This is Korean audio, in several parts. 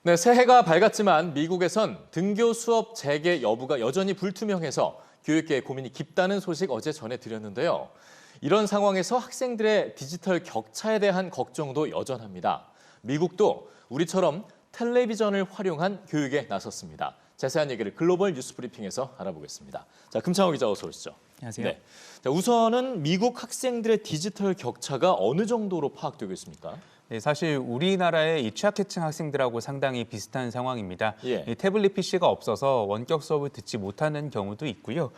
네, 새해가 밝았지만 미국에선 등교 수업 재개 여부가 여전히 불투명해서 교육계의 고민이 깊다는 소식 어제 전해드렸는데요. 이런 상황에서 학생들의 디지털 격차에 대한 걱정도 여전합니다. 미국도 우리처럼 텔레비전을 활용한 교육에 나섰습니다. 자세한 얘기를 글로벌 뉴스 브리핑에서 알아보겠습니다. 자, 금창호 기자 어서 오시죠. 안녕하세요. 네. 자, 우선은 미국 학생들의 디지털 격차가 어느 정도로 파악되고 있습니까? 네, 사실 우리나라의 이 취약계층 학생들하고 상당히 비슷한 상황입니다. 예. 이 태블릿 PC가 없어서 원격 수업을 듣지 못하는 경우도 있고요.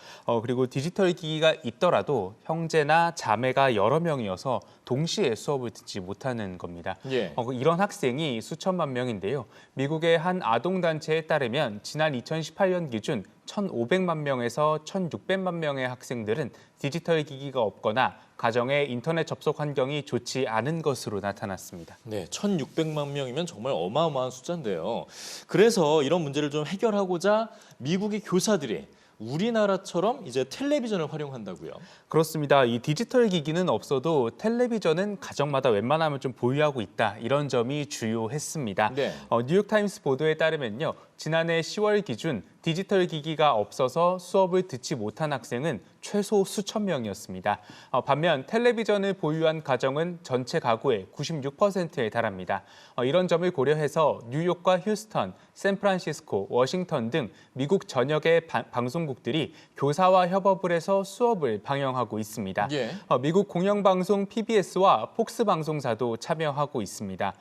그리고 디지털 기기가 있더라도 형제나 자매가 여러 명이어서 동시에 수업을 듣지 못하는 겁니다. 예. 이런 학생이 수천만 명인데요. 미국의 한 아동단체에 따르면 지난 2018년 기준 1,500만 명에서 1,600만 명의 학생들은 디지털 기기가 없거나 가정의 인터넷 접속 환경이 좋지 않은 것으로 나타났습니다. 네, 1,600만 명이면 정말 어마어마한 숫자인데요. 그래서 이런 문제를 좀 해결하고자 미국의 교사들이 우리나라처럼 이제 텔레비전을 활용한다고요. 그렇습니다. 이 디지털 기기는 없어도 텔레비전은 가정마다 웬만하면 좀 보유하고 있다. 이런 점이 주요했습니다. 네. 뉴욕타임스 보도에 따르면요. 지난해 10월 기준 디지털 기기가 없어서 수업을 듣지 못한 학생은 최소 수천 명이었습니다. 반면 텔레비전을 보유한 가정은 전체 가구의 96%에 달합니다. 이런 점을 고려해서 뉴욕과 휴스턴, 샌프란시스코, 워싱턴 등 미국 전역의 방송국들이 교사와 협업을 해서 수업을 방영하고 있습니다. 예. 미국 공영방송 PBS와 폭스 방송사도 참여하고 있습니다.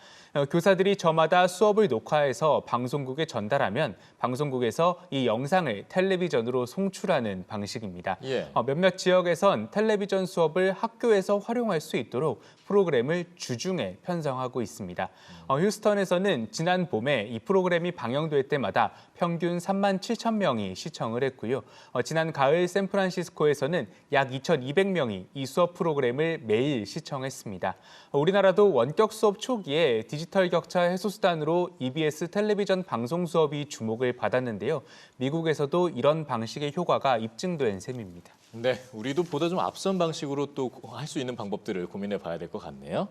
교사들이 저마다 수업을 녹화해서 방송국에 전달하면 방송국에서 이 영상을 텔레비전으로 송출하는 방식입니다. 예. 몇몇 지역에선 텔레비전 수업을 학교에서 활용할 수 있도록 프로그램을 주중에 편성하고 있습니다. 휴스턴에서는 지난 봄에 이 프로그램이 방영될 때마다 평균 3만 7천 명이 시청을 했고요. 지난 가을 샌프란시스코에서는 약 2,200명이 이 수업 프로그램을 매일 시청했습니다. 우리나라도 원격 수업 초기에 디지털 격차 해소 수단으로 EBS 텔레비전 방송 수업이 주목을 받았는데요. 미국에서도 이런 방식의 효과가 입증된 셈입니다. 네, 우리도 보다 좀 앞선 방식으로 또 할 수 있는 방법들을 고민해 봐야 될 것 같네요.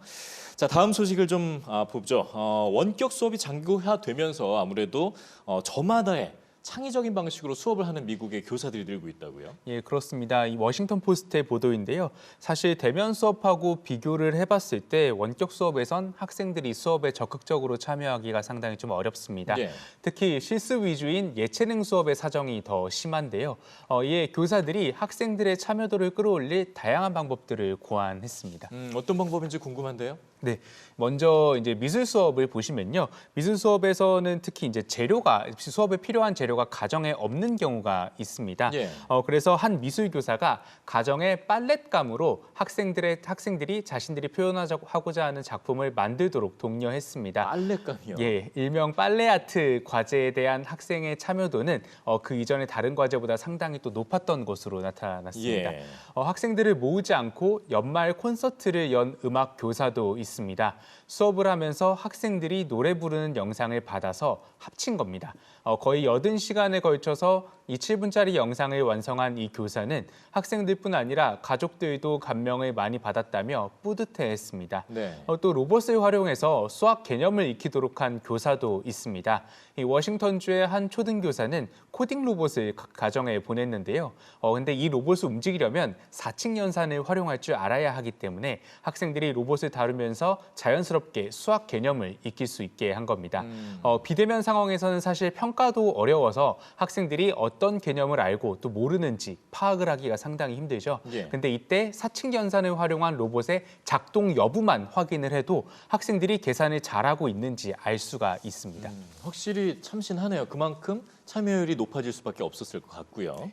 자, 다음 소식을 좀 보죠. 원격 수업이 장기화되면서 아무래도 저마다의 창의적인 방식으로 수업을 하는 미국의 교사들이 늘고 있다고요? 예, 그렇습니다. 이 워싱턴 포스트의 보도인데요. 사실 대면 수업하고 비교를 해봤을 때 원격 수업에선 학생들이 수업에 적극적으로 참여하기가 상당히 좀 어렵습니다. 예. 특히 실습 위주인 예체능 수업의 사정이 더 심한데요. 이에 교사들이 학생들의 참여도를 끌어올릴 다양한 방법들을 고안했습니다. 어떤 방법인지 궁금한데요. 네, 먼저 이제 미술 수업을 보시면요. 미술 수업에서는 특히 이제 수업에 필요한 재료가 가정에 없는 경우가 있습니다. 예. 그래서 한 미술 교사가 가정의 빨랫감으로 학생들이 자신들이 표현하고자 하는 작품을 만들도록 독려했습니다. 빨랫감이요? 예, 일명 빨래 아트 과제에 대한 학생의 참여도는 그 이전의 다른 과제보다 상당히 또 높았던 것으로 나타났습니다. 예. 학생들을 모으지 않고 연말 콘서트를 연 음악 교사도 있습니다. 수업을 하면서 학생들이 노래 부르는 영상을 받아서 합친 겁니다. 거의 80시간에 걸쳐서 이 7분짜리 영상을 완성한 이 교사는 학생들뿐 아니라 가족들도 감명을 많이 받았다며 뿌듯해했습니다. 네. 또 로봇을 활용해서 수학 개념을 익히도록 한 교사도 있습니다. 이 워싱턴주의 한 초등교사는 코딩 로봇을 가정에 보냈는데요. 근데 이 로봇을 움직이려면 4층 연산을 활용할 줄 알아야 하기 때문에 학생들이 로봇을 다루면서 자연스럽게 수학 개념을 익힐 수 있게 한 겁니다. 비대면 상황에서는 사실 평가도 어려워서 학생들이 어떤 개념을 알고 또 모르는지 파악을 하기가 상당히 힘들죠. 예. 근데 이때 4층 연산을 활용한 로봇의 작동 여부만 확인을 해도 학생들이 계산을 잘하고 있는지 알 수가 있습니다. 확실히 참신하네요. 그만큼 참여율이 높아질 수밖에 없었을 것 같고요.